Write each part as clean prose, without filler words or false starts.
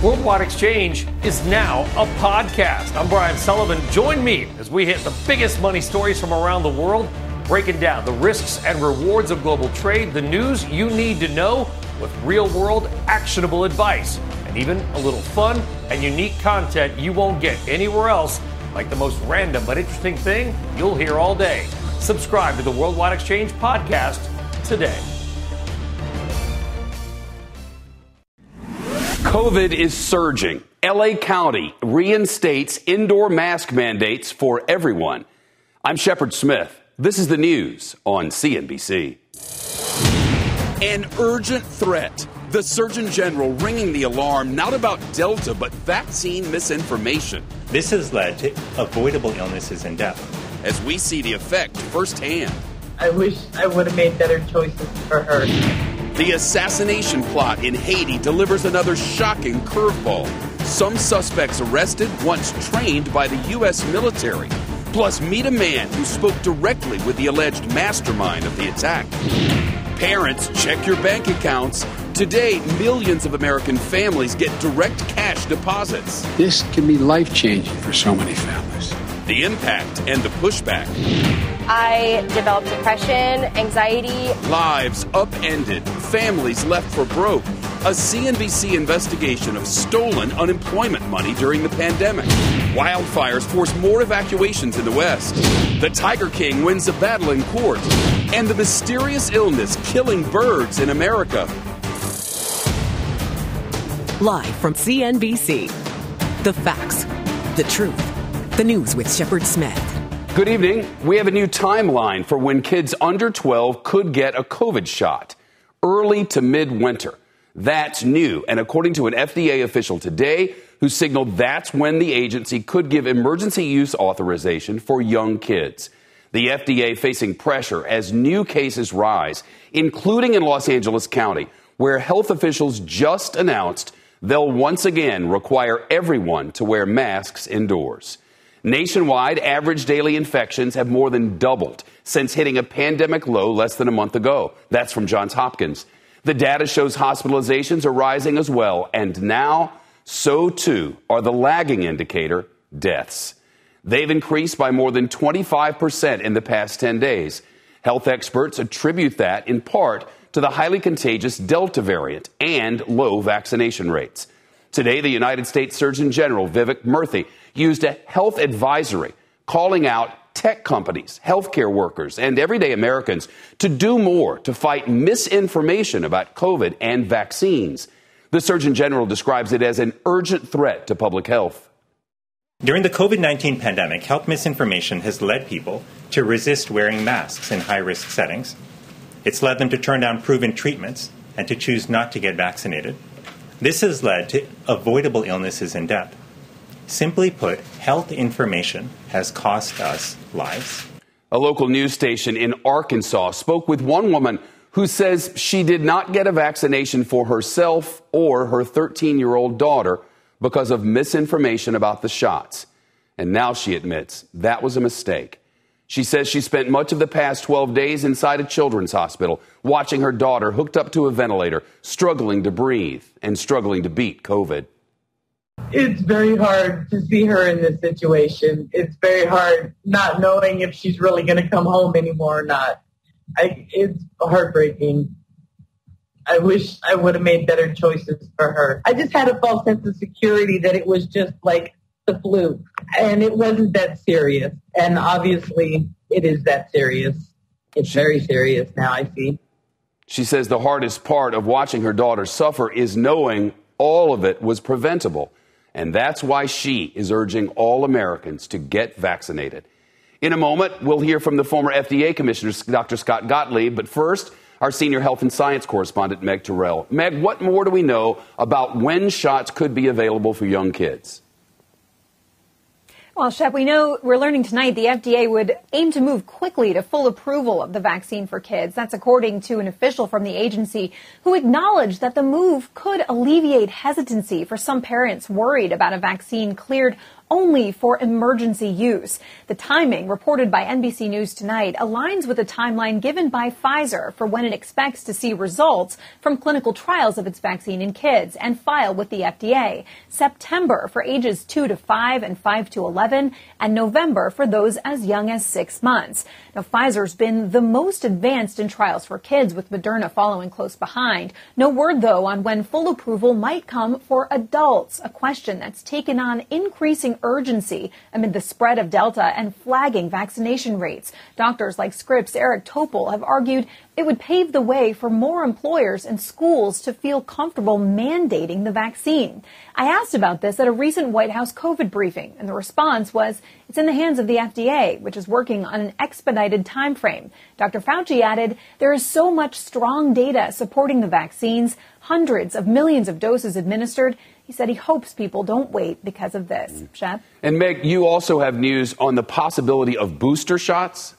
Worldwide Exchange is now a podcast. I'm Brian Sullivan. Join me as we hit the biggest money stories from around the world, breaking down the risks and rewards of global trade, the news you need to know with real-world actionable advice, and even a little fun and unique content you won't get anywhere else, like the most random but interesting thing you'll hear all day. Subscribe to the Worldwide Exchange podcast today. COVID is surging. LA County reinstates indoor mask mandates for everyone. I'm Shepard Smith. This is the news on CNBC. An urgent threat. The Surgeon General ringing the alarm not about Delta, but vaccine misinformation. This has led to avoidable illnesses and death. As we see the effect firsthand. I wish I would have made better choices for her. The assassination plot in Haiti delivers another shocking curveball. Some suspects arrested, once trained by the U.S. military. Plus, meet a man who spoke directly with the alleged mastermind of the attack. Parents, check your bank accounts. Today, millions of American families get direct cash deposits. This can be life-changing for so many families. The impact and the pushback. I developed depression, anxiety. Lives upended, families left for broke. A CNBC investigation of stolen unemployment money during the pandemic. Wildfires force more evacuations in the West. The Tiger King wins a battle in court. And the mysterious illness killing birds in America. Live from CNBC, the facts, the truth, the news with Shepard Smith. Good evening. We have a new timeline for when kids under 12 could get a COVID shot. Early to midwinter. That's new. And according to an FDA official today, who signaled that's when the agency could give emergency use authorization for young kids. The FDA facing pressure as new cases rise, including in Los Angeles County, where health officials just announced they'll once again require everyone to wear masks indoors. Nationwide, average daily infections have more than doubled since hitting a pandemic low less than a month ago. That's from Johns Hopkins. The data shows hospitalizations are rising as well, and now, so too are the lagging indicator, deaths. They've increased by more than 25% in the past 10 days. Health experts attribute that in part to the highly contagious Delta variant and low vaccination rates. Today, the United States Surgeon General, Vivek Murthy, used a health advisory calling out tech companies, healthcare workers, and everyday Americans to do more to fight misinformation about COVID and vaccines. The Surgeon General describes it as an urgent threat to public health. During the COVID-19 pandemic, health misinformation has led people to resist wearing masks in high-risk settings. It's led them to turn down proven treatments and to choose not to get vaccinated. This has led to avoidable illnesses and death. Simply put, health information has cost us lives. A local news station in Arkansas spoke with one woman who says she did not get a vaccination for herself or her 13-year-old daughter because of misinformation about the shots. And now she admits that was a mistake. She says she spent much of the past 12 days inside a children's hospital, watching her daughter hooked up to a ventilator, struggling to breathe and struggling to beat COVID. It's very hard to see her in this situation. It's very hard not knowing if she's really going to come home anymore or not. It's heartbreaking. I wish I would have made better choices for her. I just had a false sense of security that it was just like the flu, and it wasn't that serious. And obviously, it is that serious. It's very serious now, I see. She says the hardest part of watching her daughter suffer is knowing all of it was preventable. And that's why she is urging all Americans to get vaccinated. In a moment, we'll hear from the former FDA Commissioner, Dr. Scott Gottlieb. But first, our senior health and science correspondent, Meg Terrell. Meg, what more do we know about when shots could be available for young kids? Well, Shep, we're learning tonight the FDA would aim to move quickly to full approval of the vaccine for kids. That's according to an official from the agency who acknowledged that the move could alleviate hesitancy for some parents worried about a vaccine cleared only for emergency use. The timing, reported by NBC News tonight, aligns with the timeline given by Pfizer for when it expects to see results from clinical trials of its vaccine in kids and file with the FDA. September for ages 2 to 5 and 5 to 11, and November for those as young as 6 months. Now, Pfizer's been the most advanced in trials for kids, with Moderna following close behind. No word, though, on when full approval might come for adults, a question that's taken on increasing urgency amid the spread of Delta and flagging vaccination rates. Doctors like Scripps' Eric Topol have argued it would pave the way for more employers and schools to feel comfortable mandating the vaccine. I asked about this at a recent White House COVID briefing, and the response was it's in the hands of the FDA, which is working on an expedited time frame. Dr. Fauci added there is so much strong data supporting the vaccines, hundreds of millions of doses administered. He said he hopes people don't wait because of this. Shep? And Meg, you also have news on the possibility of booster shots?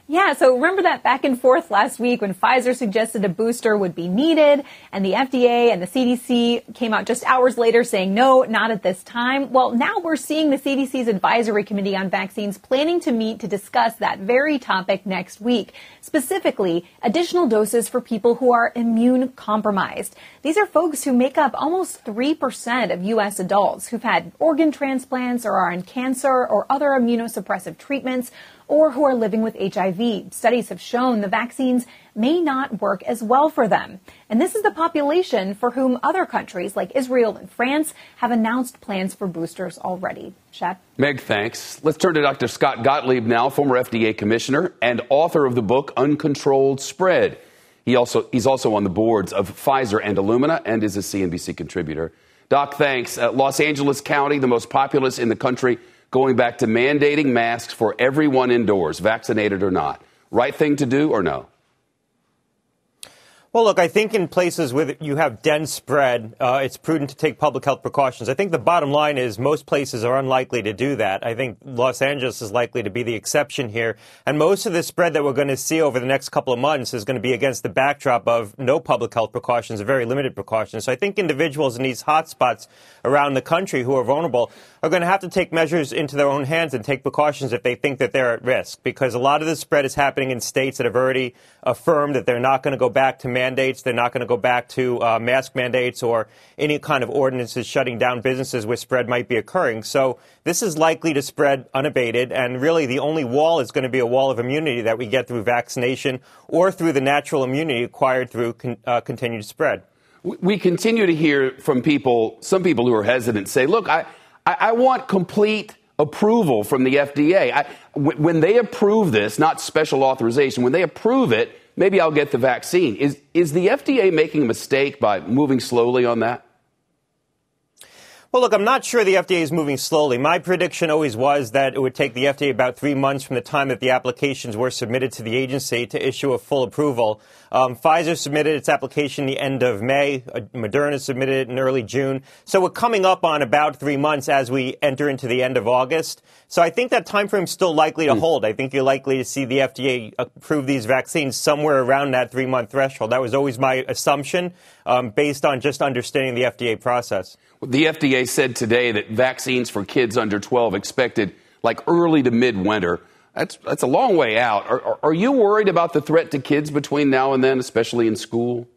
Yeah, so remember that back and forth last week when Pfizer suggested a booster would be needed, and the FDA and the CDC came out just hours later saying no, not at this time. Well, now we're seeing the CDC's Advisory Committee on Vaccines planning to meet to discuss that very topic next week, specifically additional doses for people who are immune compromised. These are folks who make up almost 3% of U.S. adults who've had organ transplants or are in cancer or other immunosuppressive treatments, or who are living with HIV. Studies have shown the vaccines may not work as well for them. And this is the population for whom other countries like Israel and France have announced plans for boosters already. Shep? Meg, thanks. Let's turn to Dr. Scott Gottlieb now, former FDA commissioner and author of the book Uncontrolled Spread. He's also on the boards of Pfizer and Illumina and is a CNBC contributor. Doc, thanks. Los Angeles County, the most populous in the country, going back to mandating masks for everyone indoors, vaccinated or not. Right thing to do or no? Well, look, I think in places where you have dense spread, it's prudent to take public health precautions. I think the bottom line is most places are unlikely to do that. I think Los Angeles is likely to be the exception here. And most of the spread that we're going to see over the next couple of months is going to be against the backdrop of no public health precautions, or very limited precautions. So I think individuals in these hotspots around the country who are vulnerable are going to have to take measures into their own hands and take precautions if they think that they're at risk, because a lot of the spread is happening in states that have already affirmed that they're not going to go back to mandates. They're not going to go back to mask mandates or any kind of ordinances shutting down businesses where spread might be occurring. So this is likely to spread unabated. And really, the only wall is going to be a wall of immunity that we get through vaccination or through the natural immunity acquired through continued spread. We continue to hear from some people who are hesitant say, look, I want complete approval from the FDA. When they approve this, not special authorization, when they approve it, maybe I'll get the vaccine. Is the FDA making a mistake by moving slowly on that? Well, look, I'm not sure the FDA is moving slowly. My prediction always was that it would take the FDA about 3 months from the time that the applications were submitted to the agency to issue a full approval. Pfizer submitted its application the end of May. Moderna submitted it in early June. So we're coming up on about 3 months as we enter into the end of August. So I think that time frame is still likely to hold. I think you're likely to see the FDA approve these vaccines somewhere around that 3-month threshold. That was always my assumption based on just understanding the FDA process. The FDA said today that vaccines for kids under 12 expected like early to midwinter. That's a long way out. Are you worried about the threat to kids between now and then, especially in school?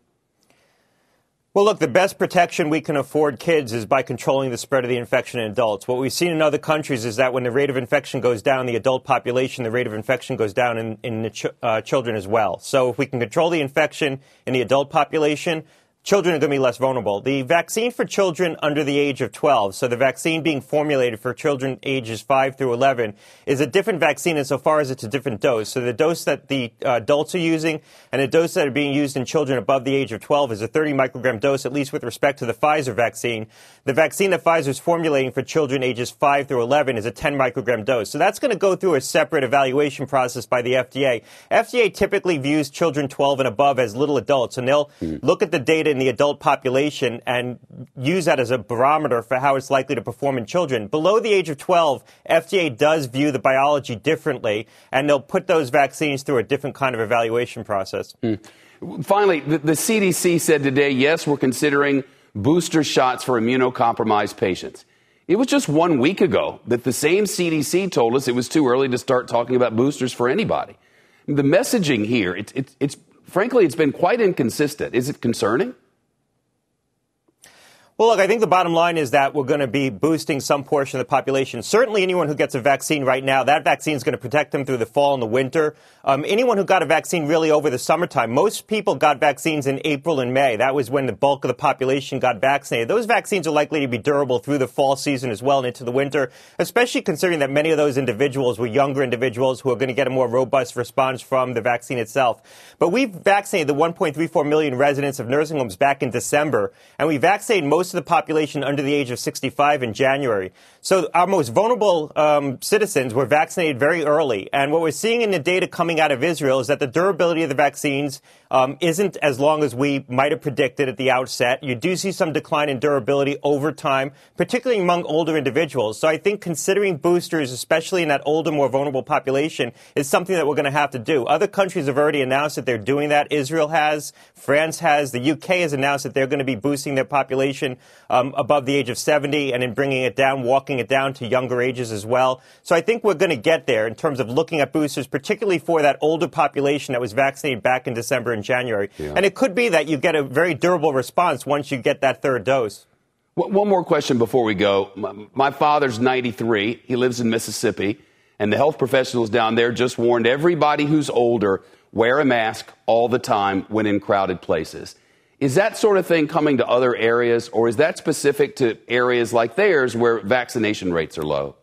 Well, look, the best protection we can afford kids is by controlling the spread of the infection in adults. What we've seen in other countries is that when the rate of infection goes down in the adult population, the rate of infection goes down in the children as well. So if we can control the infection in the adult population, children are going to be less vulnerable. The vaccine for children under the age of 12, so the vaccine being formulated for children ages 5 through 11, is a different vaccine insofar as it's a different dose. So the dose that the adults are using and the dose that are being used in children above the age of 12 is a 30 microgram dose, at least with respect to the Pfizer vaccine. The vaccine that Pfizer is formulating for children ages 5 through 11 is a 10 microgram dose. So that's going to go through a separate evaluation process by the FDA. FDA typically views children 12 and above as little adults, and they'll look at the data in the adult population and use that as a barometer for how it's likely to perform in children. Below the age of 12, FDA does view the biology differently, and they'll put those vaccines through a different kind of evaluation process. Finally, the CDC said today, yes, we're considering booster shots for immunocompromised patients. It was just 1 week ago that the same CDC told us it was too early to start talking about boosters for anybody. The messaging here, frankly, it's been quite inconsistent. Is it concerning? Well, look, I think the bottom line is that we're going to be boosting some portion of the population. Certainly anyone who gets a vaccine right now, that vaccine is going to protect them through the fall and the winter. Anyone who got a vaccine really over the summertime, most people got vaccines in April and May. That was when the bulk of the population got vaccinated. Those vaccines are likely to be durable through the fall season as well and into the winter, especially considering that many of those individuals were younger individuals who are going to get a more robust response from the vaccine itself. But we've vaccinated the 1.34 million residents of nursing homes back in December, and we vaccinated most of the population under the age of 65 in January. So our most vulnerable citizens were vaccinated very early. And what we're seeing in the data coming out of Israel is that the durability of the vaccines isn't as long as we might have predicted at the outset. You do see some decline in durability over time, particularly among older individuals. So I think considering boosters, especially in that older, more vulnerable population, is something that we're going to have to do. Other countries have already announced that they're doing that. Israel has, France has, the UK has announced that they're going to be boosting their population above the age of 70 and in bringing it down, walking it down to younger ages as well. So I think we're going to get there in terms of looking at boosters, particularly for that older population that was vaccinated back in December and January. Yeah. And it could be that you get a very durable response once you get that third dose. One more question before we go. My father's 93. He lives in Mississippi, and the health professionals down there just warned everybody who's older, wear a mask all the time when in crowded places. Is that sort of thing coming to other areas, or is that specific to areas like theirs where vaccination rates are low?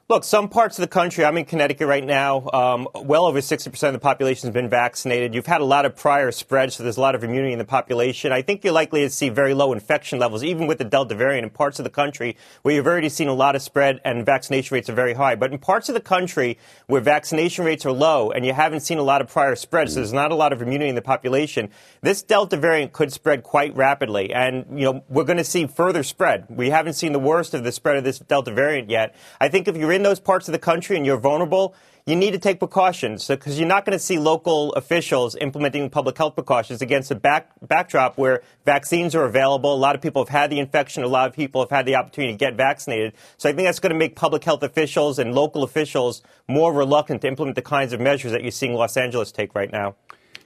Look, some parts of the country, I'm in Connecticut right now, well over 60% of the population has been vaccinated. You've had a lot of prior spread, so there's a lot of immunity in the population. I think you're likely to see very low infection levels, even with the Delta variant in parts of the country where you've already seen a lot of spread and vaccination rates are very high. But in parts of the country where vaccination rates are low and you haven't seen a lot of prior spread, so there's not a lot of immunity in the population, this Delta variant could spread quite rapidly. And, we're going to see further spread. We haven't seen the worst of the spread of this Delta variant yet. I think if you're in those parts of the country and you're vulnerable, you need to take precautions because you're not going to see local officials implementing public health precautions against a backdrop where vaccines are available. A lot of people have had the infection. A lot of people have had the opportunity to get vaccinated. So I think that's going to make public health officials and local officials more reluctant to implement the kinds of measures that you're seeing Los Angeles take right now.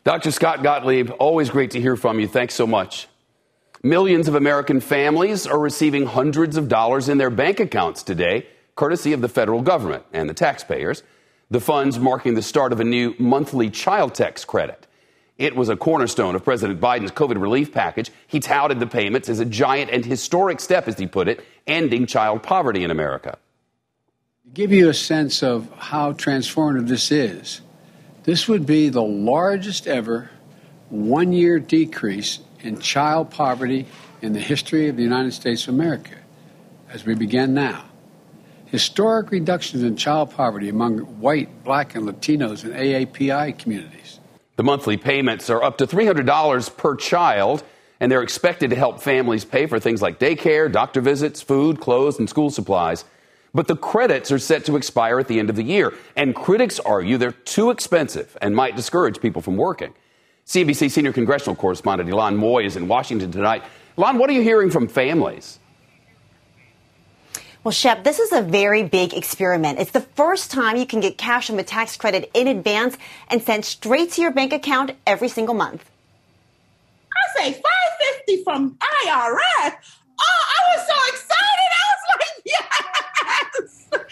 Dr. Scott Gottlieb, always great to hear from you. Thanks so much. Millions of American families are receiving hundreds of dollars in their bank accounts today, courtesy of the federal government and the taxpayers. The funds marking the start of a new monthly child tax credit. It was a cornerstone of President Biden's COVID relief package. He touted the payments as a giant and historic step, as he put it, ending child poverty in America. To give you a sense of how transformative this is, this would be the largest ever one-year decrease in child poverty in the history of the United States of America, as we begin now. Historic reductions in child poverty among white, black, and Latinos and AAPI communities. The monthly payments are up to $300 per child, and they're expected to help families pay for things like daycare, doctor visits, food, clothes, and school supplies. But the credits are set to expire at the end of the year, and critics argue they're too expensive and might discourage people from working. CNBC senior congressional correspondent Ilan Moy is in Washington tonight. Ilan, what are you hearing from families? Well, Shep, this is a very big experiment. It's the first time you can get cash from a tax credit in advance and sent straight to your bank account every single month. I say $550 from IRS. Oh, I was so excited. I was like, yes.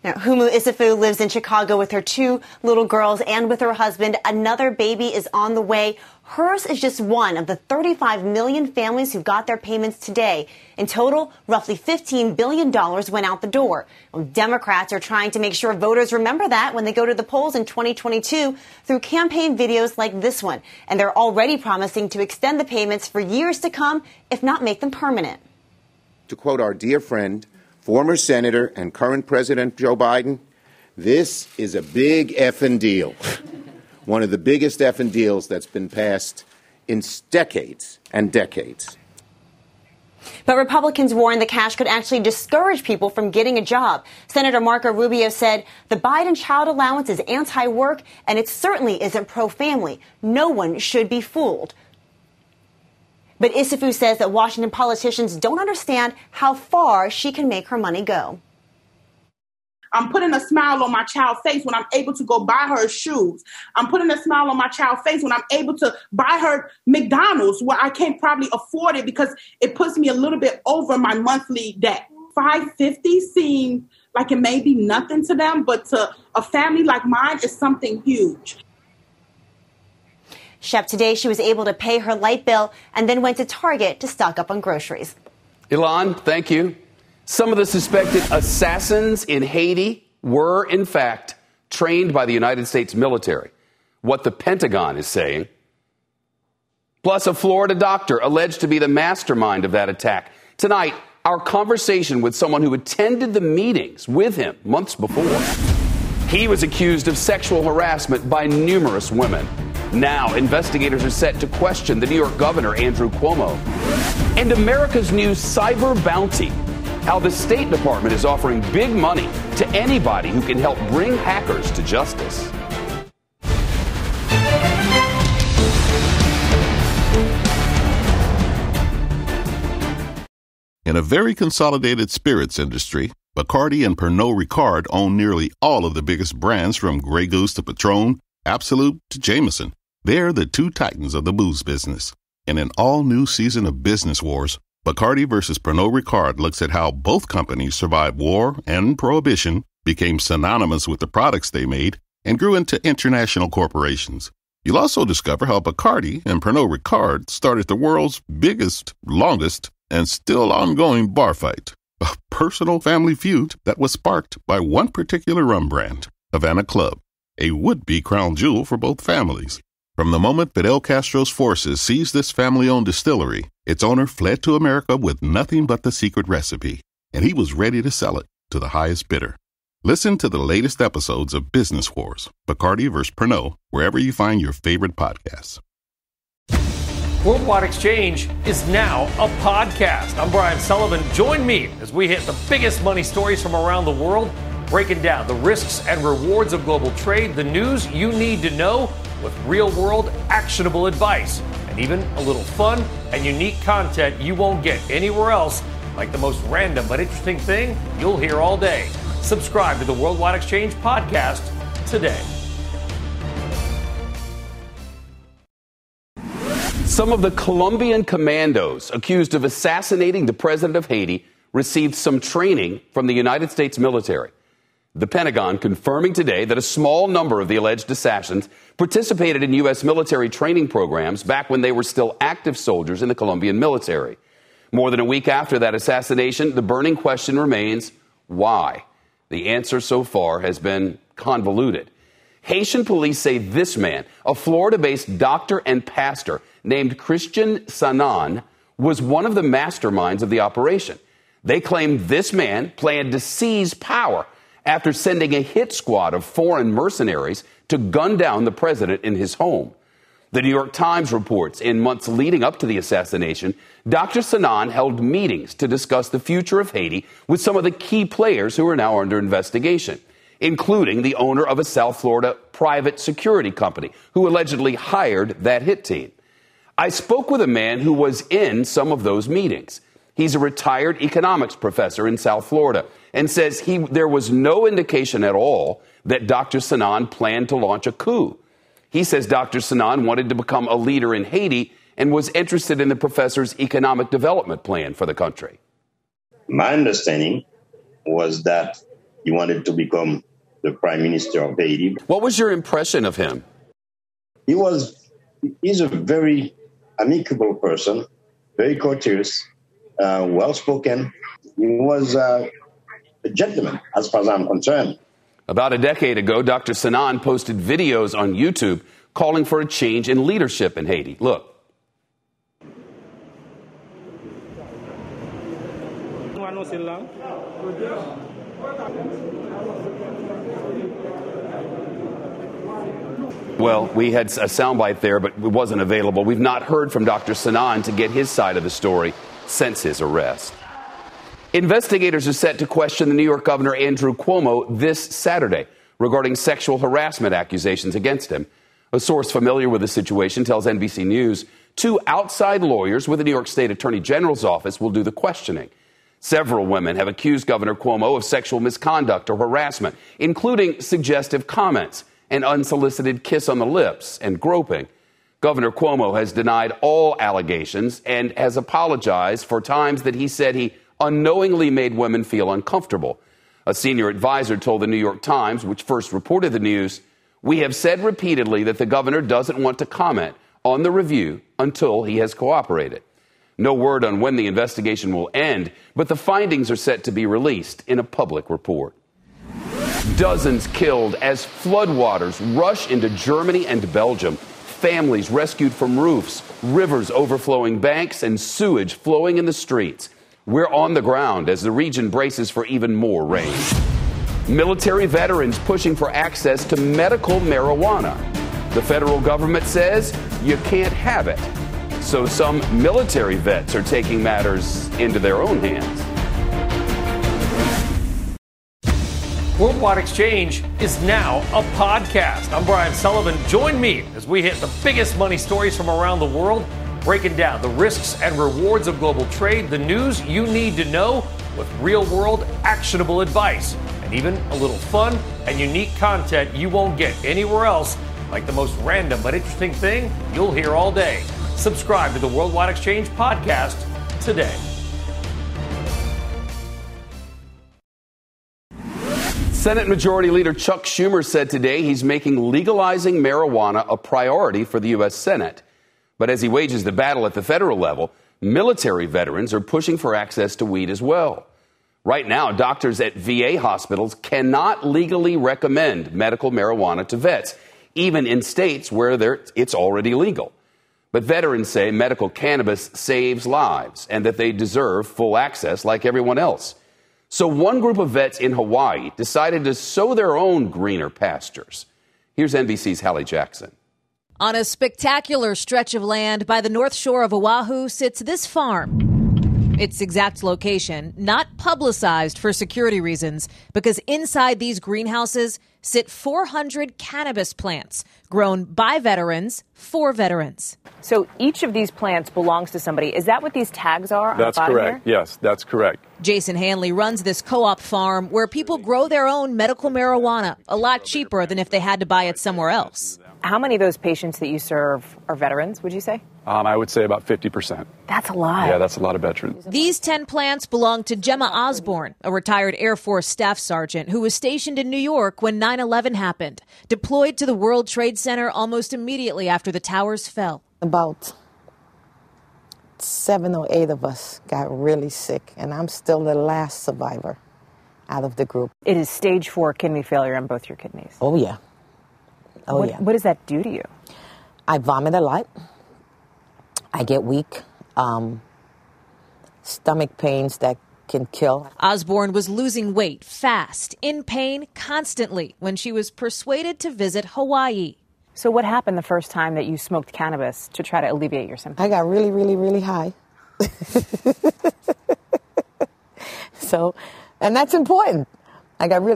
Now, Humu Isifu lives in Chicago with her 2 little girls and with her husband. Another baby is on the way. Hers is just one of the 35 million families who got their payments today. In total, roughly $15 billion went out the door. Well, Democrats are trying to make sure voters remember that when they go to the polls in 2022 through campaign videos like this one. And they're already promising to extend the payments for years to come, if not make them permanent. To quote our dear friend, former Senator and current President Joe Biden, this is a big effing deal. One of the biggest effing deals that's been passed in decades and decades. But Republicans warn the cash could actually discourage people from getting a job. Senator Marco Rubio said the Biden child allowance is anti-work and it certainly isn't pro-family. No one should be fooled. But Issoufou says that Washington politicians don't understand how far she can make her money go. I'm putting a smile on my child's face when I'm able to go buy her shoes. I'm putting a smile on my child's face when I'm able to buy her McDonald's, where I can't probably afford it because it puts me a little bit over my monthly debt. $550 seems like it may be nothing to them, but to a family like mine, it's something huge. Shep, today she was able to pay her light bill and then went to Target to stock up on groceries. Ilan, thank you. Some of the suspected assassins in Haiti were, in fact, trained by the United States military. What the Pentagon is saying. Plus, a Florida doctor alleged to be the mastermind of that attack. Tonight, our conversation with someone who attended the meetings with him months before. He was accused of sexual harassment by numerous women. Now, investigators are set to question the New York governor, Andrew Cuomo. And America's new cyber bounty. How the State Department is offering big money to anybody who can help bring hackers to justice. In a very consolidated spirits industry, Bacardi and Pernod Ricard own nearly all of the biggest brands from Grey Goose to Patron, Absolute to Jameson. They're the two titans of the booze business. In an all-new season of Business Wars, Bacardi versus Pernod Ricard looks at how both companies survived war and prohibition, became synonymous with the products they made, and grew into international corporations. You'll also discover how Bacardi and Pernod Ricard started the world's biggest, longest, and still ongoing bar fight. A personal family feud that was sparked by one particular rum brand, Havana Club, a would-be crown jewel for both families. From the moment Fidel Castro's forces seized this family-owned distillery, its owner fled to America with nothing but the secret recipe, and he was ready to sell it to the highest bidder. Listen to the latest episodes of Business Wars, Bacardi vs. Pernod, wherever you find your favorite podcasts. Worldwide Exchange is now a podcast. I'm Brian Sullivan. Join me as we hit the biggest money stories from around the world, breaking down the risks and rewards of global trade, the news you need to know, with real-world, actionable advice, and even a little fun and unique content you won't get anywhere else, like the most random but interesting thing you'll hear all day. Subscribe to the Worldwide Exchange podcast today. Some of the Colombian commandos accused of assassinating the president of Haiti received some training from the United States military. The Pentagon confirming today that a small number of the alleged assassins participated in U.S. military training programs back when they were still active soldiers in the Colombian military. More than a week after that assassination, the burning question remains, why? The answer so far has been convoluted. Haitian police say this man, a Florida-based doctor and pastor named Christian Sanan, was one of the masterminds of the operation. They claim this man planned to seize power after sending a hit squad of foreign mercenaries to gun down the president in his home. The New York Times reports in months leading up to the assassination, Dr. Sanan held meetings to discuss the future of Haiti with some of the key players who are now under investigation, including the owner of a South Florida private security company who allegedly hired that hit team. I spoke with a man who was in some of those meetings. He's a retired economics professor in South Florida and says there was no indication at all that Dr. Sanan planned to launch a coup. He says Dr. Sanan wanted to become a leader in Haiti and was interested in the professor's economic development plan for the country. My understanding was that he wanted to become the prime minister of Haiti. What was your impression of him? He's a very amicable person, very courteous, well-spoken. He was a gentleman, as far as I'm concerned. About a decade ago, Dr. Sanan posted videos on YouTube calling for a change in leadership in Haiti. Look. Well, we had a soundbite there, but it wasn't available. We've not heard from Dr. Sanan to get his side of the story since his arrest. Investigators are set to question the New York governor, Andrew Cuomo, this Saturday regarding sexual harassment accusations against him. A source familiar with the situation tells NBC News 2 outside lawyers with the New York State Attorney General's office will do the questioning. Several women have accused Governor Cuomo of sexual misconduct or harassment, including suggestive comments, an unsolicited kiss on the lips, and groping. Governor Cuomo has denied all allegations and has apologized for times that he said he unknowingly made women feel uncomfortable. A senior advisor told the New York Times, which first reported the news, "We have said repeatedly that the governor doesn't want to comment on the review until he has cooperated." No word on when the investigation will end, but the findings are set to be released in a public report. Dozens killed as floodwaters rush into Germany and Belgium. Families rescued from roofs, rivers overflowing banks, and sewage flowing in the streets. We're on the ground as the region braces for even more rain. Military veterans pushing for access to medical marijuana. The federal government says you can't have it. So some military vets are taking matters into their own hands. Worldwide Exchange is now a podcast. I'm Brian Sullivan. Join me as we hit the biggest money stories from around the world, breaking down the risks and rewards of global trade, the news you need to know with real-world actionable advice, and even a little fun and unique content you won't get anywhere else, like the most random but interesting thing you'll hear all day. Subscribe to the Worldwide Exchange podcast today. Senate Majority Leader Chuck Schumer said today he's making legalizing marijuana a priority for the U.S. Senate. But as he wages the battle at the federal level, military veterans are pushing for access to weed as well. Right now, doctors at VA hospitals cannot legally recommend medical marijuana to vets, even in states where it's already legal. But veterans say medical cannabis saves lives and that they deserve full access like everyone else. So one group of vets in Hawaii decided to sow their own greener pastures. Here's NBC's Hallie Jackson. On a spectacular stretch of land by the north shore of Oahu sits this farm. Its exact location, not publicized for security reasons, because inside these greenhouses sit 400 cannabis plants grown by veterans for veterans. So each of these plants belongs to somebody. Is that what these tags are? That's correct. Here? Yes, that's correct. Jason Hanley runs this co-op farm where people grow their own medical marijuana, a lot cheaper than if they had to buy it somewhere else. How many of those patients that you serve are veterans, would you say? I would say about 50%. That's a lot. Yeah, that's a lot of veterans. These 10 plants belong to Gemma Osborne, a retired Air Force staff sergeant who was stationed in New York when 9/11 happened, deployed to the World Trade Center almost immediately after the towers fell. About 7 or 8 of us got really sick, and I'm still the last survivor out of the group. It is stage 4 kidney failure on both your kidneys. Oh, yeah. What does that do to you? I vomit a lot. I get weak. Stomach pains that can kill. Osborne was losing weight fast, in pain constantly when she was persuaded to visit Hawaii. So what happened the first time that you smoked cannabis to try to alleviate your symptoms? I got really, really, really high. And that's important.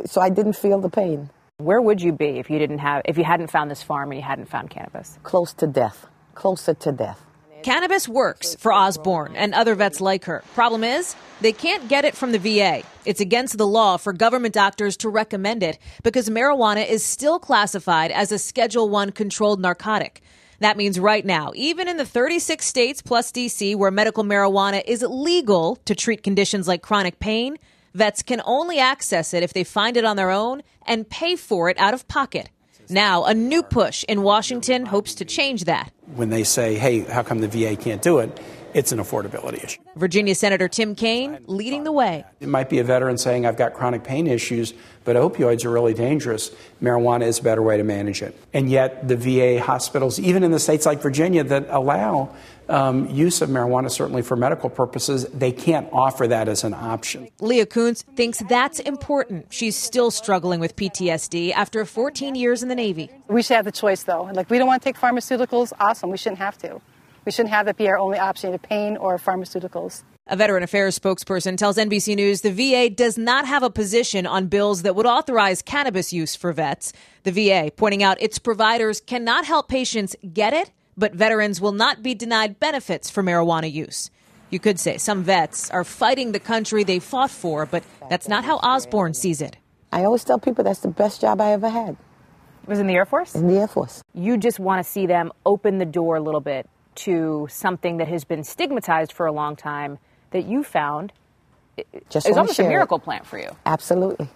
So I didn't feel the pain. Where would you be if you hadn't found this farm and you hadn't found cannabis? Close to death. Closer to death. Cannabis works for Osborne and other vets like her. Problem is, they can't get it from the VA. It's against the law for government doctors to recommend it because marijuana is still classified as a Schedule I controlled narcotic. That means right now, even in the 36 states plus D.C. where medical marijuana is legal to treat conditions like chronic pain, vets can only access it if they find it on their own and pay for it out of pocket. Now, a new push in Washington hopes to change that. When they say, hey, how come the VA can't do it? It's an affordability issue. Virginia Senator Tim Kaine leading the way. It might be a veteran saying, I've got chronic pain issues, but opioids are really dangerous. Marijuana is a better way to manage it. And yet the VA hospitals, even in the states like Virginia that allow use of marijuana, certainly for medical purposes, they can't offer that as an option. Leah Kuntz thinks that's important. She's still struggling with PTSD after 14 years in the Navy. We should have the choice, though. Like, we don't want to take pharmaceuticals. Awesome. We shouldn't have to. We shouldn't have that be our only option, either pain or pharmaceuticals. A Veteran Affairs spokesperson tells NBC News the VA does not have a position on bills that would authorize cannabis use for vets. The VA pointing out its providers cannot help patients get it, But veterans will not be denied benefits for marijuana use. You could say some vets are fighting the country they fought for, but that's not how Osborne sees it. I always tell people that's the best job I ever had. It was in the Air Force? In the Air Force. You just want to see them open the door a little bit to something that has been stigmatized for a long time that you found is almost a miracle plant for you. Absolutely.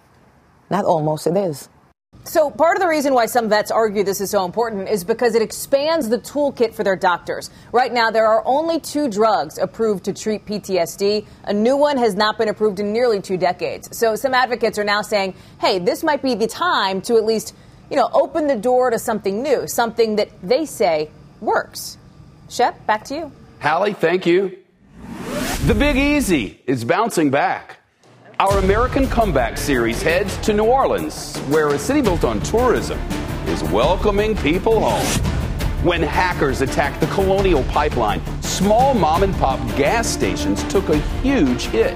Not almost, it is. So part of the reason why some vets argue this is so important is because it expands the toolkit for their doctors. Right now, there are only 2 drugs approved to treat PTSD. A new one has not been approved in nearly 2 decades. So some advocates are now saying, hey, this might be the time to at least, open the door to something new, something that they say works. Shep, back to you. Hallie, thank you. The Big Easy is bouncing back. Our American Comeback series heads to New Orleans, where a city built on tourism is welcoming people home. When hackers attacked the Colonial Pipeline, small mom-and-pop gas stations took a huge hit.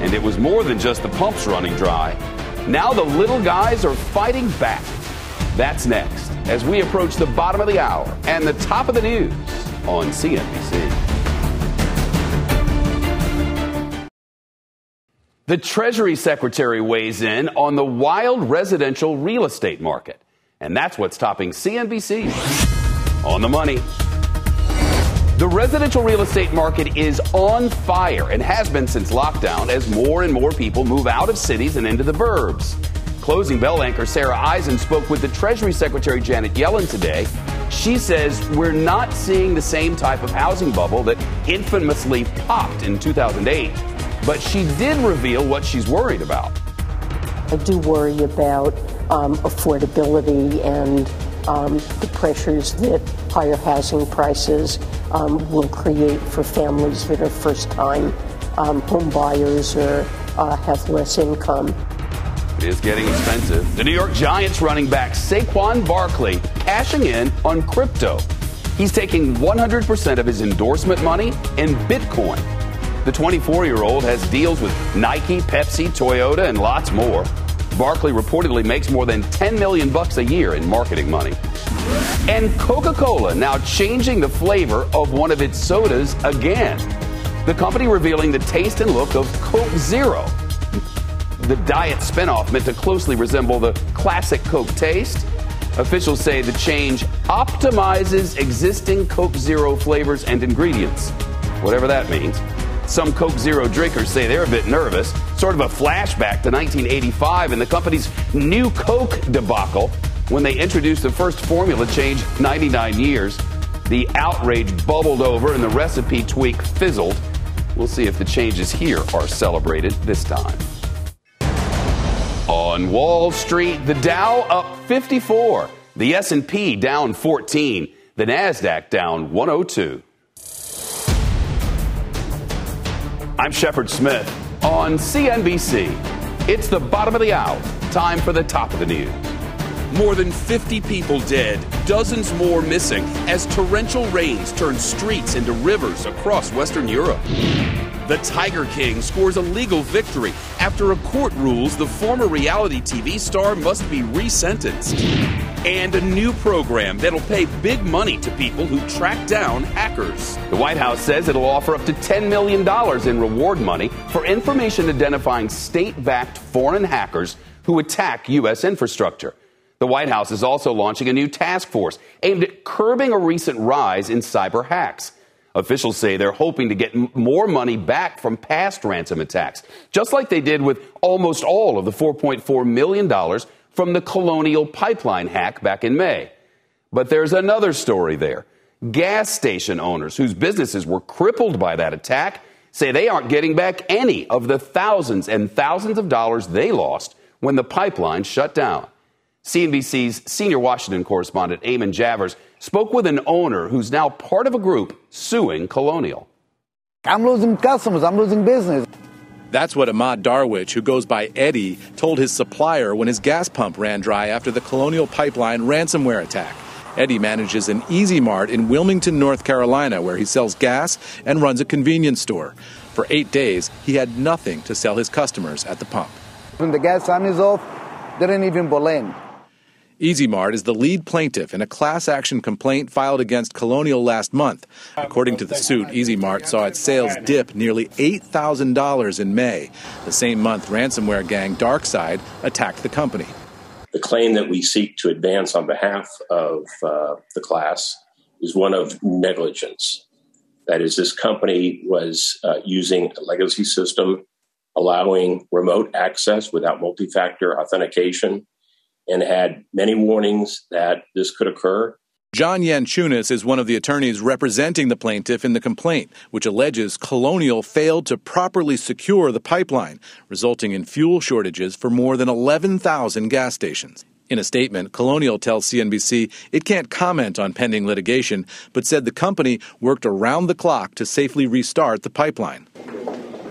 And it was more than just the pumps running dry. Now the little guys are fighting back. That's next, as we approach the bottom of the hour and the top of the news on CNBC. The Treasury Secretary weighs in on the wild residential real estate market. And that's what's topping CNBC. On the money. The residential real estate market is on fire and has been since lockdown as more and more people move out of cities and into the burbs. Closing Bell anchor Sarah Eisen spoke with the Treasury Secretary Janet Yellen today. She says we're not seeing the same type of housing bubble that infamously popped in 2008. But she did reveal what she's worried about. I do worry about affordability and the pressures that higher housing prices will create for families that are first-time home buyers or have less income. It is getting expensive. The New York Giants running back Saquon Barkley cashing in on crypto. He's taking 100% of his endorsement money in Bitcoin. The 24-year-old has deals with Nike, Pepsi, Toyota, and lots more. Barkley reportedly makes more than $10 million a year in marketing money. And Coca-Cola now changing the flavor of one of its sodas again. The company revealing the taste and look of Coke Zero. The diet spinoff meant to closely resemble the classic Coke taste. Officials say the change optimizes existing Coke Zero flavors and ingredients, whatever that means. Some Coke Zero drinkers say they're a bit nervous, sort of a flashback to 1985 and the company's new Coke debacle when they introduced the first formula change 99 years. The outrage bubbled over and the recipe tweak fizzled. We'll see if the changes here are celebrated this time. On Wall Street, the Dow up 54, the S&P down 14, the NASDAQ down 102. I'm Shepard Smith on CNBC. It's the bottom of the hour. Time for the top of the news. More than 50 people dead, dozens more missing as torrential rains turn streets into rivers across Western Europe. The Tiger King scores a legal victory after a court rules the former reality TV star must be resentenced. And a new program that'll pay big money to people who track down hackers. The White House says it'll offer up to $10 million in reward money for information identifying state-backed foreign hackers who attack U.S. infrastructure. The White House is also launching a new task force aimed at curbing a recent rise in cyber hacks. Officials say they're hoping to get more money back from past ransom attacks, just like they did with almost all of the $4.4 million from the Colonial Pipeline hack back in May. But there's another story there. Gas station owners whose businesses were crippled by that attack say they aren't getting back any of the thousands and thousands of dollars they lost when the pipeline shut down. CNBC's senior Washington correspondent Eamon Javers spoke with an owner who's now part of a group suing Colonial. I'm losing customers. I'm losing business. That's what Ahmad Darwich, who goes by Eddie, told his supplier when his gas pump ran dry after the Colonial Pipeline ransomware attack. Eddie manages an Easy Mart in Wilmington, North Carolina, where he sells gas and runs a convenience store. For 8 days, he had nothing to sell his customers at the pump. When the gas line is off, they didn't even blink. Easy Mart is the lead plaintiff in a class action complaint filed against Colonial last month. According to the suit, Easy Mart saw its sales dip nearly $8,000 in May, the same month ransomware gang DarkSide attacked the company. The claim that we seek to advance on behalf of the class is one of negligence. That is, this company was using a legacy system, allowing remote access without multi-factor authentication, and had many warnings that this could occur. John Yanchunas is one of the attorneys representing the plaintiff in the complaint, which alleges Colonial failed to properly secure the pipeline, resulting in fuel shortages for more than 11,000 gas stations. In a statement, Colonial tells CNBC it can't comment on pending litigation, but said the company worked around the clock to safely restart the pipeline.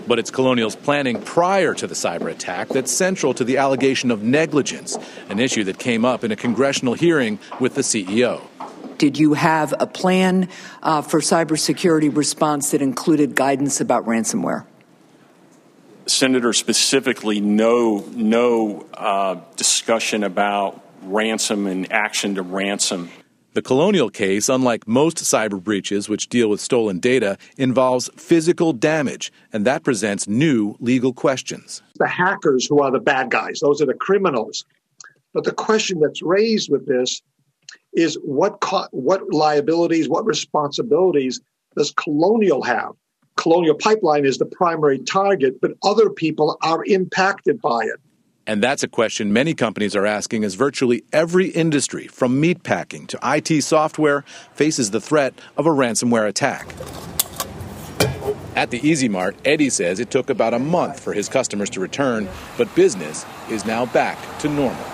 But it's Colonial's planning prior to the cyber attack that's central to the allegation of negligence, an issue that came up in a congressional hearing with the CEO. Did you have a plan for cybersecurity response that included guidance about ransomware? Senator, specifically, no discussion about ransom and action to ransom. The Colonial case, unlike most cyber breaches which deal with stolen data, involves physical damage, and that presents new legal questions. The hackers who are the bad guys, those are the criminals. But the question that's raised with this is what liabilities, what responsibilities does Colonial have? Colonial Pipeline is the primary target, but other people are impacted by it. And that's a question many companies are asking as virtually every industry, from meatpacking to IT software, faces the threat of a ransomware attack. At the Easy Mart, Eddie says it took about a month for his customers to return, but business is now back to normal.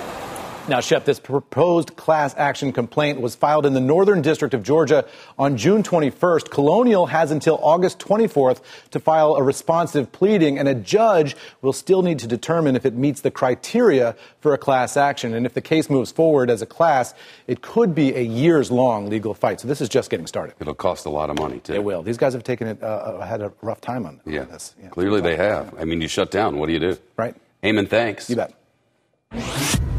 Now, Shep, this proposed class action complaint was filed in the Northern District of Georgia on June 21st. Colonial has until August 24th to file a responsive pleading, and a judge will still need to determine if it meets the criteria for a class action. And if the case moves forward as a class, it could be a years-long legal fight. So this is just getting started. It'll cost a lot of money, too. It will. These guys have taken it, had a rough time on this. Yeah, clearly they have. I mean, you shut down. What do you do? Right. Eamon, thanks. You bet.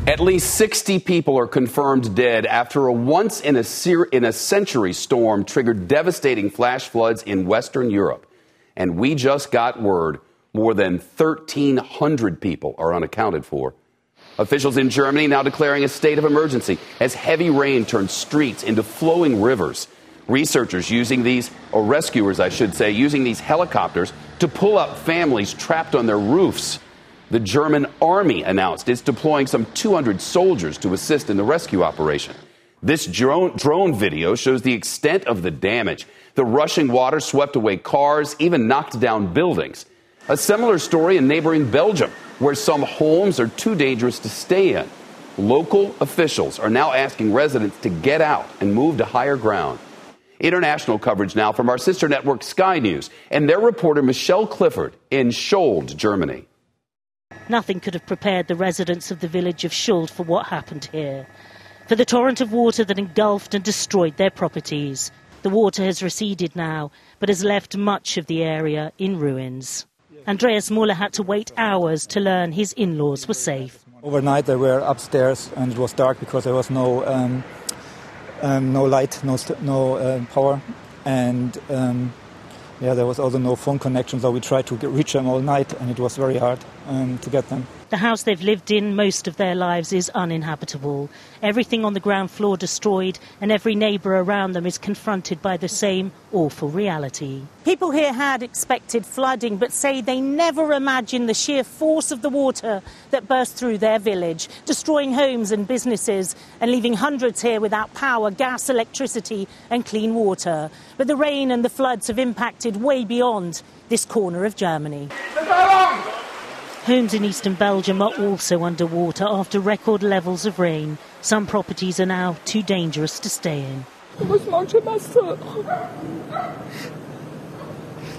At least 60 people are confirmed dead after a once-in-a-century storm triggered devastating flash floods in Western Europe. And we just got word more than 1,300 people are unaccounted for. Officials in Germany now declaring a state of emergency as heavy rain turned streets into flowing rivers. Researchers using these, or rescuers, I should say, using these helicopters to pull up families trapped on their roofs. The German army announced it's deploying some 200 soldiers to assist in the rescue operation. This drone video shows the extent of the damage. The rushing water swept away cars, even knocked down buildings. A similar story in neighboring Belgium, where some homes are too dangerous to stay in. Local officials are now asking residents to get out and move to higher ground. International coverage now from our sister network Sky News and their reporter Michelle Clifford in Scholde, Germany. Nothing could have prepared the residents of the village of Schuld for what happened here. For the torrent of water that engulfed and destroyed their properties. The water has receded now, but has left much of the area in ruins. Andreas Muller had to wait hours to learn his in-laws were safe. Overnight they were upstairs and it was dark because there was no light, no power. And there was also no phone connection, so we tried to reach them all night, and it was very hard to get them. The house they've lived in most of their lives is uninhabitable. Everything on the ground floor destroyed, and every neighbour around them is confronted by the same awful reality. People here had expected flooding, but say they never imagined the sheer force of the water that burst through their village, destroying homes and businesses, and leaving hundreds here without power, gas, electricity, and clean water. But the rain and the floods have impacted way beyond this corner of Germany. Homes in eastern Belgium are also underwater after record levels of rain. Some properties are now too dangerous to stay in.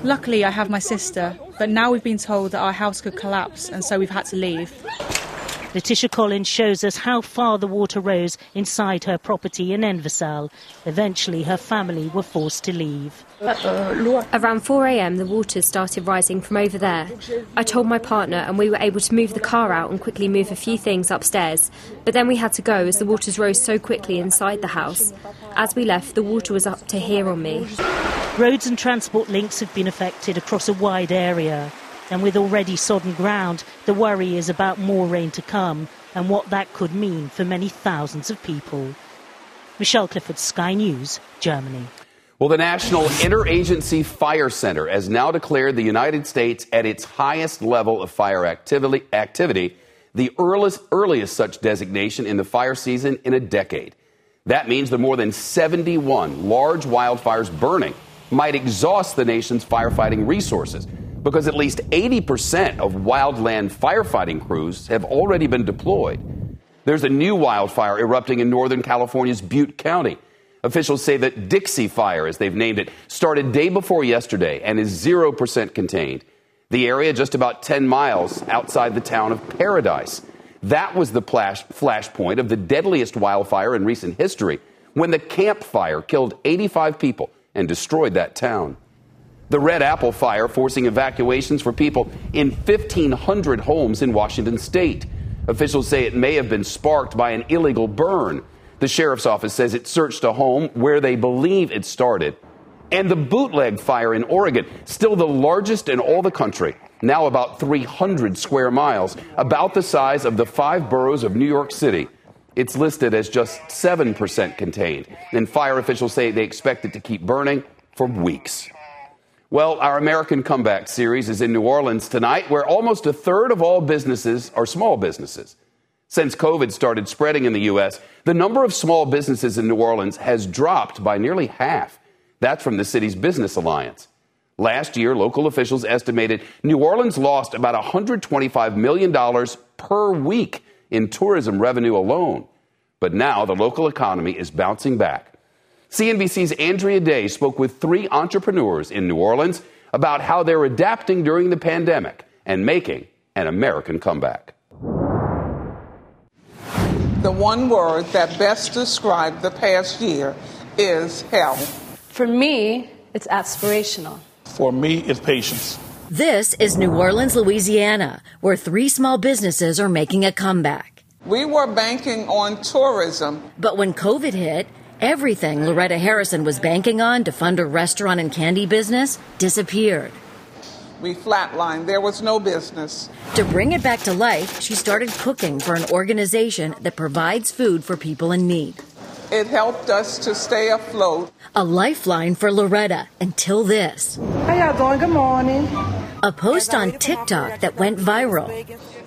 Luckily, I have my sister, but now we've been told that our house could collapse, and so we've had to leave. Letitia Collins shows us how far the water rose inside her property in Enversal. Eventually, her family were forced to leave. Around 4 a.m, the waters started rising from over there. I told my partner and we were able to move the car out and quickly move a few things upstairs. But then we had to go as the waters rose so quickly inside the house. As we left, the water was up to here on me. Roads and transport links have been affected across a wide area. And with already sodden ground, the worry is about more rain to come and what that could mean for many thousands of people. Michelle Clifford, Sky News, Germany. Well, the National Interagency Fire Center has now declared the United States at its highest level of fire activity, the earliest such designation in the fire season in a decade. That means that more than 71 large wildfires burning might exhaust the nation's firefighting resources, because at least 80% of wildland firefighting crews have already been deployed. There's a new wildfire erupting in Northern California's Butte County. Officials say that Dixie Fire, as they've named it, started day before yesterday and is 0% contained. The area just about 10 miles outside the town of Paradise. That was the flashpoint of the deadliest wildfire in recent history, when the Camp Fire killed 85 people and destroyed that town. The Red Apple Fire forcing evacuations for people in 1,500 homes in Washington state. Officials say it may have been sparked by an illegal burn. The sheriff's office says it searched a home where they believe it started. And the Bootleg Fire in Oregon, still the largest in all the country, now about 300 square miles, about the size of the 5 boroughs of New York City. It's listed as just 7% contained, and fire officials say they expect it to keep burning for weeks. Well, our American Comeback series is in New Orleans tonight, where almost a third of all businesses are small businesses. Since COVID started spreading in the U.S., the number of small businesses in New Orleans has dropped by nearly half. That's from the city's Business Alliance. Last year, local officials estimated New Orleans lost about $125 million per week in tourism revenue alone. But now the local economy is bouncing back. CNBC's Andrea Day spoke with 3 entrepreneurs in New Orleans about how they're adapting during the pandemic and making an American comeback. The one word that best described the past year is hell. For me, it's aspirational. For me, it's patience. This is New Orleans, Louisiana, where 3 small businesses are making a comeback. We were banking on tourism. But when COVID hit, everything Loretta Harrison was banking on to fund a restaurant and candy business disappeared. We flatlined. There was no business. To bring it back to life, she started cooking for an organization that provides food for people in need. It helped us to stay afloat. A lifeline for Loretta until this. How y'all doing? Good morning. A post on TikTok that went viral.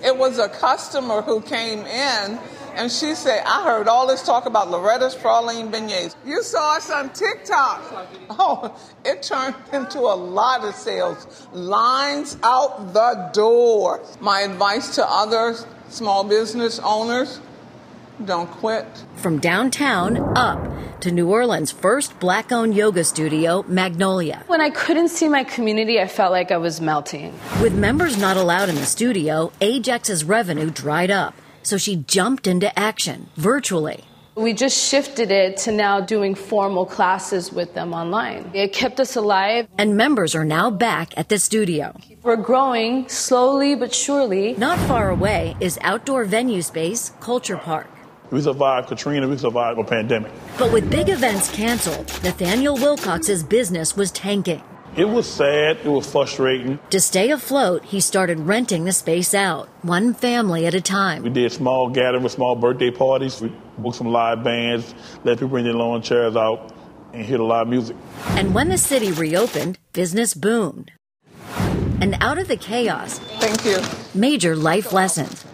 It was a customer who came in and she said, I heard all this talk about Loretta's praline beignets. You saw us on TikTok. Oh, it turned into a lot of sales. Lines out the door. My advice to other small business owners, don't quit. From downtown up to New Orleans' first black-owned yoga studio, Magnolia. When I couldn't see my community, I felt like I was melting. With members not allowed in the studio, Ajax's revenue dried up. So she jumped into action virtually. We just shifted it to now doing formal classes with them online. It kept us alive. And members are now back at the studio. We're growing slowly but surely. Not far away is outdoor venue space, Culture Park. We survived Katrina, we survived a pandemic. But with big events canceled, Nathaniel Wilcox's business was tanking. It was sad. It was frustrating. To stay afloat, he started renting the space out, one family at a time. We did small gatherings, small birthday parties. We booked some live bands, let people bring their lawn chairs out and hear the live music. And when the city reopened, business boomed. And out of the chaos, thank you. Major life lessons.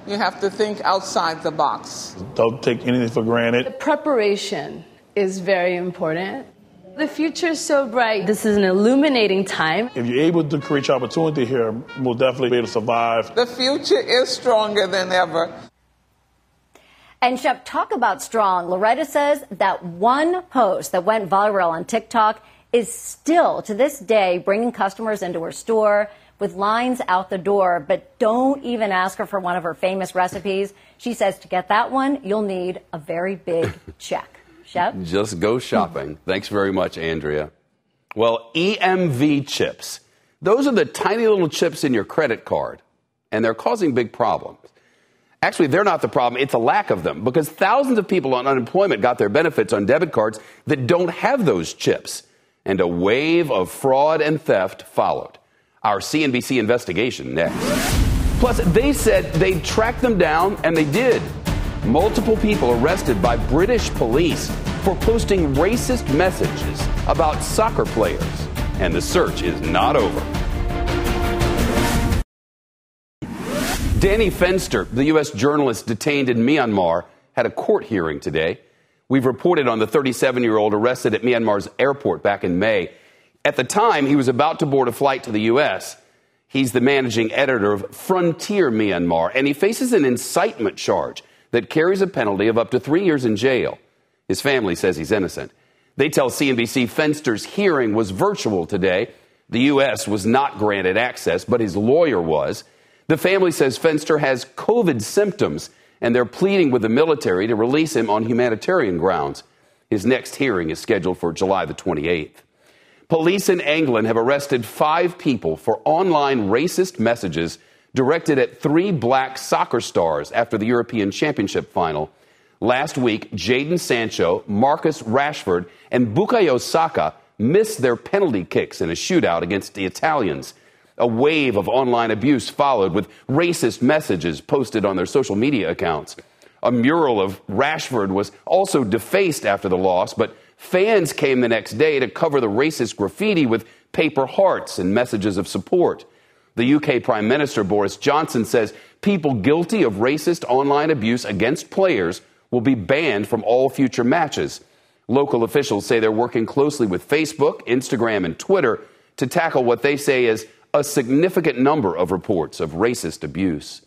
You have to think outside the box. Don't take anything for granted. The preparation is very important. The future is so bright. This is an illuminating time. If you're able to create your opportunity here, we'll definitely be able to survive. The future is stronger than ever. And Shep, talk about strong. Loretta says that one post that went viral on TikTok is still, to this day, bringing customers into her store with lines out the door. But don't even ask her for one of her famous recipes. She says to get that one, you'll need a very big check. Shep? Just go shopping. Thanks very much, Andrea. Well, EMV chips, those are the tiny little chips in your credit card, and they're causing big problems. Actually, they're not the problem. It's a lack of them, because thousands of people on unemployment got their benefits on debit cards that don't have those chips. And a wave of fraud and theft followed. Our CNBC investigation next. Plus, they said they'd track them down, and they did. Multiple people arrested by British police for posting racist messages about soccer players. And the search is not over. Danny Fenster, the U.S. journalist detained in Myanmar, had a court hearing today. We've reported on the 37-year-old arrested at Myanmar's airport back in May. At the time, he was about to board a flight to the U.S. He's the managing editor of Frontier Myanmar, and he faces an incitement charge that carries a penalty of up to 3 years in jail. His family says he's innocent. They tell CNBC Fenster's hearing was virtual today. The U.S. was not granted access, but his lawyer was. The family says Fenster has COVID symptoms, and they're pleading with the military to release him on humanitarian grounds. His next hearing is scheduled for July the 28th. Police in England have arrested 5 people for online racist messages directed at 3 black soccer stars after the European Championship final. Last week, Jadon Sancho, Marcus Rashford, and Bukayo Saka missed their penalty kicks in a shootout against the Italians. A wave of online abuse followed, with racist messages posted on their social media accounts. A mural of Rashford was also defaced after the loss, but fans came the next day to cover the racist graffiti with paper hearts and messages of support. The UK Prime Minister Boris Johnson says people guilty of racist online abuse against players will be banned from all future matches. Local officials say they're working closely with Facebook, Instagram, and Twitter to tackle what they say is a significant number of reports of racist abuse.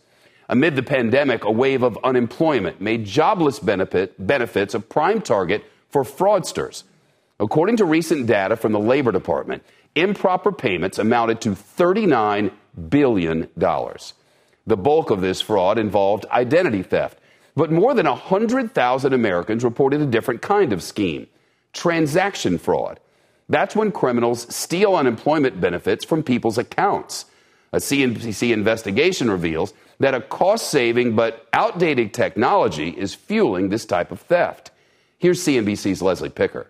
Amid the pandemic, a wave of unemployment made jobless benefits a prime target for fraudsters. According to recent data from the Labor Department, improper payments amounted to $39 billion. The bulk of this fraud involved identity theft, but more than 100,000 Americans reported a different kind of scheme: transaction fraud. That's when criminals steal unemployment benefits from people's accounts. A CNBC investigation reveals that a cost-saving but outdated technology is fueling this type of theft. Here's CNBC's Leslie Picker.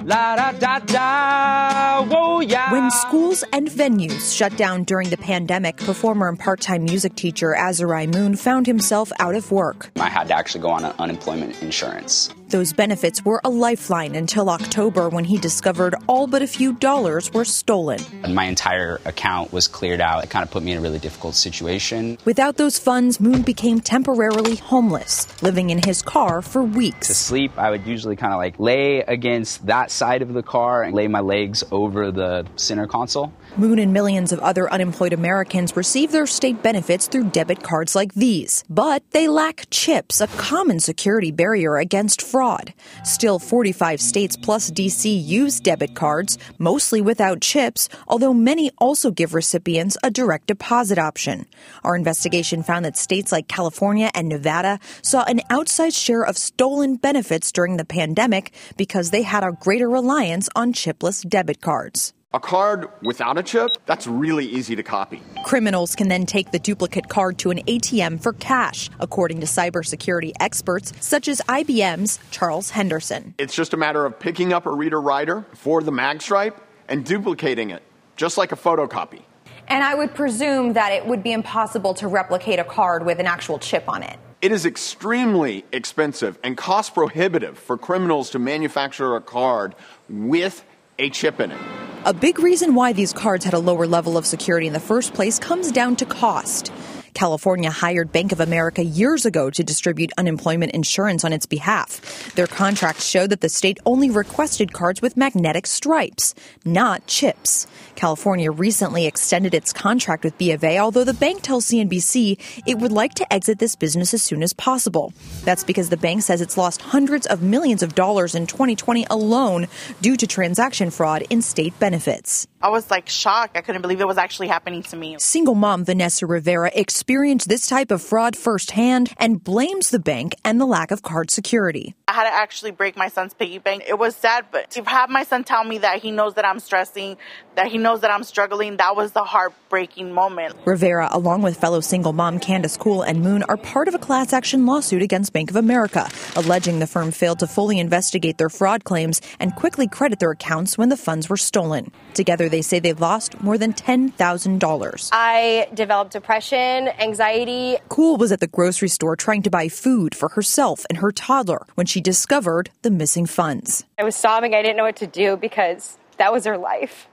La, da, da, da, whoa, yeah. When schools and venues shut down during the pandemic, performer and part-time music teacher Azari Moon found himself out of work. I had to actually go on unemployment insurance. Those benefits were a lifeline until October, when he discovered all but a few dollars were stolen. My entire account was cleared out. It kind of put me in a really difficult situation. Without those funds, Moon became temporarily homeless, living in his car for weeks. To sleep, I would usually kind of like lay against that side of the car and lay my legs over the center console. Moon and millions of other unemployed Americans receive their state benefits through debit cards like these. But they lack chips, a common security barrier against fraud. Still, 45 states plus D.C. use debit cards, mostly without chips, although many also give recipients a direct deposit option. Our investigation found that states like California and Nevada saw an outsized share of stolen benefits during the pandemic because they had a greater reliance on chipless debit cards. A card without a chip, that's really easy to copy. Criminals can then take the duplicate card to an ATM for cash, according to cybersecurity experts such as IBM's Charles Henderson. It's just a matter of picking up a reader-writer for the mag stripe and duplicating it, just like a photocopy. And I would presume that it would be impossible to replicate a card with an actual chip on it. It is extremely expensive and cost prohibitive for criminals to manufacture a card with a chip in it. A big reason why these cards had a lower level of security in the first place comes down to cost. California hired Bank of America years ago to distribute unemployment insurance on its behalf. Their contracts showed that the state only requested cards with magnetic stripes, not chips. California recently extended its contract with B of A, although the bank tells CNBC it would like to exit this business as soon as possible. That's because the bank says it's lost hundreds of millions of dollars in 2020 alone due to transaction fraud in state benefits. I was like shocked. I couldn't believe it was actually happening to me. Single mom Vanessa Rivera experienced this type of fraud firsthand and blames the bank and the lack of card security. I had to actually break my son's piggy bank. It was sad, but to have my son tell me that he knows that I'm stressing, that he knows that I'm struggling, that was the heartbreaking moment. Rivera, along with fellow single mom Candace Kuhl and Moon, are part of a class action lawsuit against Bank of America, alleging the firm failed to fully investigate their fraud claims and quickly credit their accounts when the funds were stolen. Together, they say they've lost more than $10,000. I developed depression, anxiety. Kuhl was at the grocery store trying to buy food for herself and her toddler when she discovered the missing funds. I was sobbing. I didn't know what to do because that was her life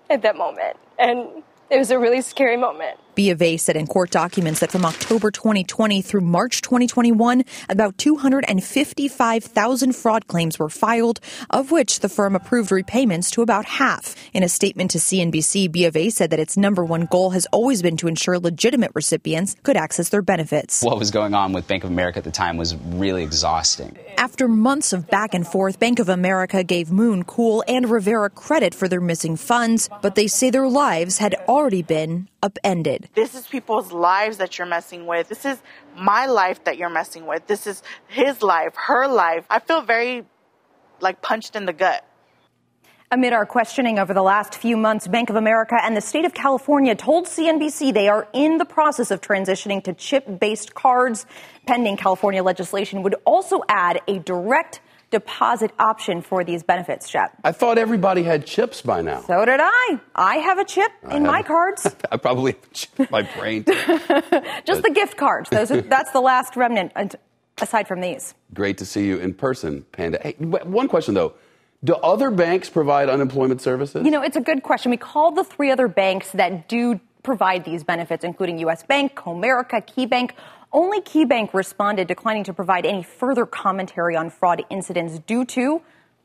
at that moment. And it was a really scary moment. B of A said in court documents that from October 2020 through March 2021, about 255,000 fraud claims were filed, of which the firm approved repayments to about half. In a statement to CNBC, B of A said that its number one goal has always been to ensure legitimate recipients could access their benefits. What was going on with Bank of America at the time was really exhausting. After months of back and forth, Bank of America gave Moon, Kuhl, and Rivera credit for their missing funds, but they say their lives had already been upended. This is people's lives that you're messing with. This is my life that you're messing with. This is his life, her life. I feel very punched in the gut. Amid our questioning over the last few months, Bank of America and the state of California told CNBC they are in the process of transitioning to chip-based cards. Pending California legislation would also add a direct deposit option for these benefits, Shep. I thought everybody had chips by now. So did I. I have a chip in my cards. I probably have a chip in my brain. Just the gift cards. That's the last remnant, aside from these. Great to see you in person, Panda. Hey, one question, though. Do other banks provide unemployment services? You know, it's a good question. We called the three other banks that do provide these benefits, including U.S. Bank, Comerica, KeyBank. Only KeyBank responded, declining to provide any further commentary on fraud incidents due to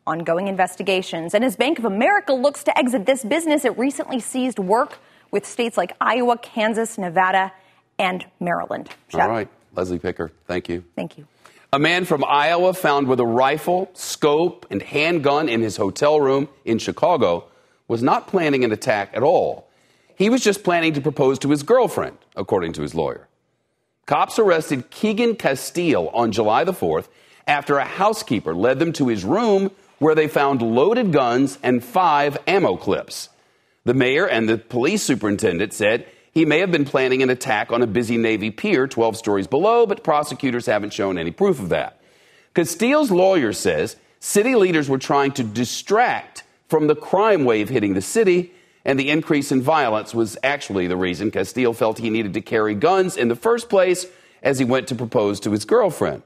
ongoing investigations. And as Bank of America looks to exit this business, it recently ceased work with states like Iowa, Kansas, Nevada, and Maryland. Shep. All right. Leslie Picker, thank you. Thank you. A man from Iowa found with a rifle, scope, and handgun in his hotel room in Chicago was not planning an attack at all. He was just planning to propose to his girlfriend, according to his lawyer. Cops arrested Keegan Castile on July the 4th after a housekeeper led them to his room where they found loaded guns and 5 ammo clips. The mayor and the police superintendent said he may have been planning an attack on a busy Navy pier 12 stories below, but prosecutors haven't shown any proof of that. Castile's lawyer says city leaders were trying to distract from the crime wave hitting the city, and the increase in violence was actually the reason Castile felt he needed to carry guns in the first place as he went to propose to his girlfriend.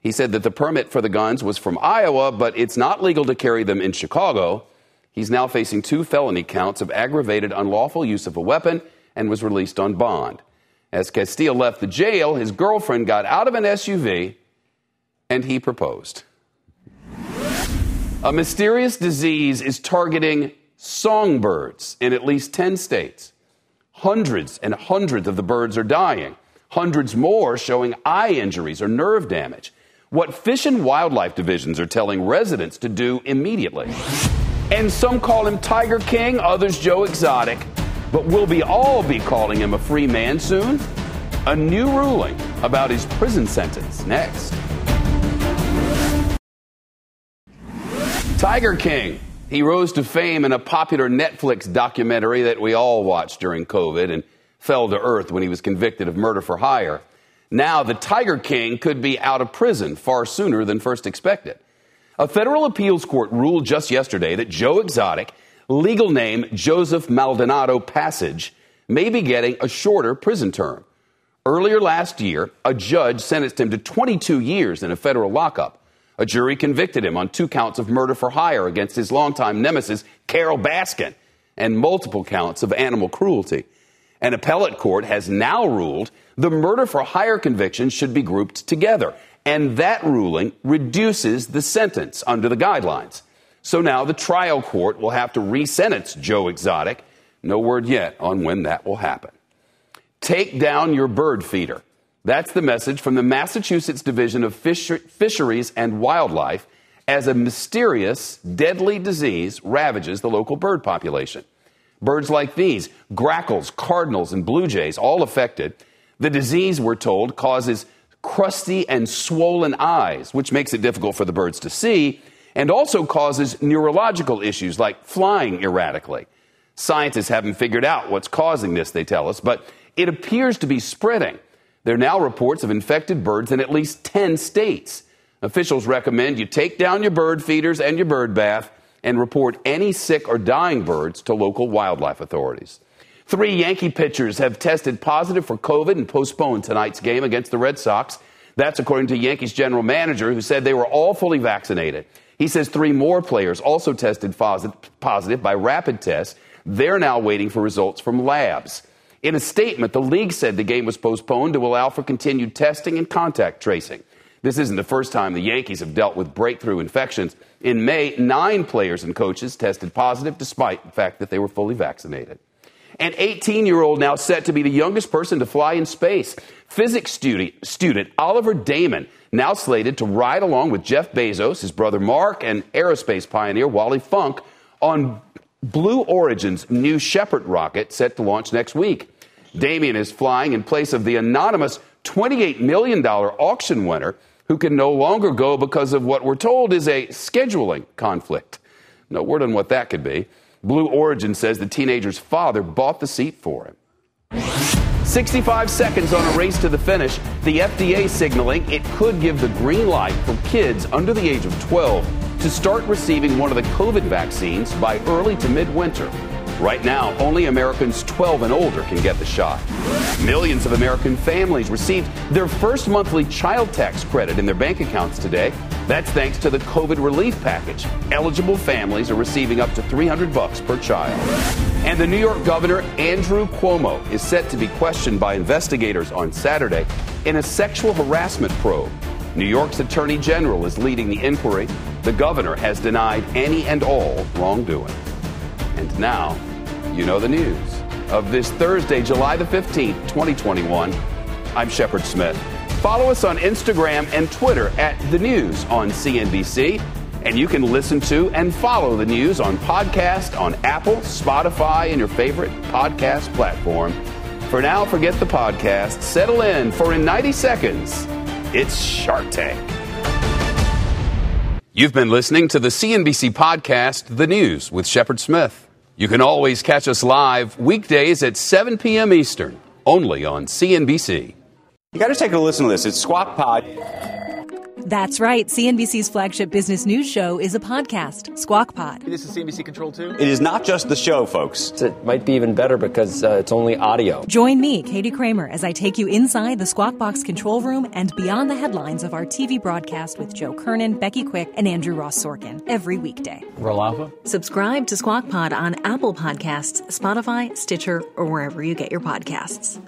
He said that the permit for the guns was from Iowa, but it's not legal to carry them in Chicago. He's now facing 2 felony counts of aggravated unlawful use of a weapon and was released on bond. As Castile left the jail, his girlfriend got out of an SUV and he proposed. A mysterious disease is targeting songbirds in at least 10 states. Hundreds and hundreds of the birds are dying. Hundreds more showing eye injuries or nerve damage. What Fish and Wildlife divisions are telling residents to do immediately. And some call him Tiger King, others Joe Exotic. But will we all be calling him a free man soon? A new ruling about his prison sentence next. Tiger King. He rose to fame in a popular Netflix documentary that we all watched during COVID and fell to earth when he was convicted of murder for hire. Now the Tiger King could be out of prison far sooner than first expected. A federal appeals court ruled just yesterday that Joe Exotic, legal name Joseph Maldonado Passage, may be getting a shorter prison term. Earlier last year, a judge sentenced him to 22 years in a federal lockup. A jury convicted him on 2 counts of murder for hire against his longtime nemesis, Carol Baskin, and multiple counts of animal cruelty. An appellate court has now ruled the murder for hire convictions should be grouped together, and that ruling reduces the sentence under the guidelines. So now the trial court will have to re-sentence Joe Exotic. No word yet on when that will happen. Take down your bird feeder. That's the message from the Massachusetts Division of Fisheries and Wildlife as a mysterious, deadly disease ravages the local bird population. Birds like these, grackles, cardinals, and blue jays, all affected. The disease, we're told, causes crusty and swollen eyes, which makes it difficult for the birds to see, and also causes neurological issues like flying erratically. Scientists haven't figured out what's causing this, they tell us, but it appears to be spreading. There are now reports of infected birds in at least 10 states. Officials recommend you take down your bird feeders and your bird bath and report any sick or dying birds to local wildlife authorities. 3 Yankee pitchers have tested positive for COVID and postponed tonight's game against the Red Sox. That's according to Yankees general manager, who said they were all fully vaccinated. He says 3 more players also tested positive by rapid tests. They're now waiting for results from labs. In a statement, the league said the game was postponed to allow for continued testing and contact tracing. This isn't the first time the Yankees have dealt with breakthrough infections. In May, 9 players and coaches tested positive despite the fact that they were fully vaccinated. An 18-year-old now set to be the youngest person to fly in space. Physics student Oliver Damon now slated to ride along with Jeff Bezos, his brother Mark, and aerospace pioneer Wally Funk on Blue Origin's New Shepard rocket set to launch next week. Damien is flying in place of the anonymous $28 million auction winner who can no longer go because of what we're told is a scheduling conflict. No word on what that could be. Blue Origin says the teenager's father bought the seat for him. 65 seconds on a race to the finish. The FDA signaling it could give the green light for kids under the age of 12 to start receiving one of the COVID vaccines by early to midwinter. Right now, only Americans 12 and older can get the shot. Millions of American families received their first monthly child tax credit in their bank accounts today. That's thanks to the COVID relief package. Eligible families are receiving up to $300 per child. And the New York governor, Andrew Cuomo, is set to be questioned by investigators on Saturday in a sexual harassment probe. New York's attorney general is leading the inquiry. The governor has denied any and all wrongdoing. And now, you know the news of this Thursday, July the 15th, 2021. I'm Shepard Smith. Follow us on Instagram and Twitter at The News on CNBC. And you can listen to and follow the news on podcast on Apple, Spotify, and your favorite podcast platform. For now, forget the podcast. Settle in, for in 90 seconds, it's Shark Tank. You've been listening to the CNBC podcast, The News with Shepard Smith. You can always catch us live weekdays at 7 p.m. Eastern, only on CNBC. You got to take a listen to this. It's Squawk Pod. That's right. CNBC's flagship business news show is a podcast, Squawk Pod. This is CNBC Control 2? It is not just the show, folks. It might be even better because it's only audio. Join me, Katie Kramer, as I take you inside the Squawk Box control room and beyond the headlines of our TV broadcast with Joe Kernan, Becky Quick, and Andrew Ross Sorkin every weekday. Roll Alpha. Subscribe to Squawk Pod on Apple Podcasts, Spotify, Stitcher, or wherever you get your podcasts.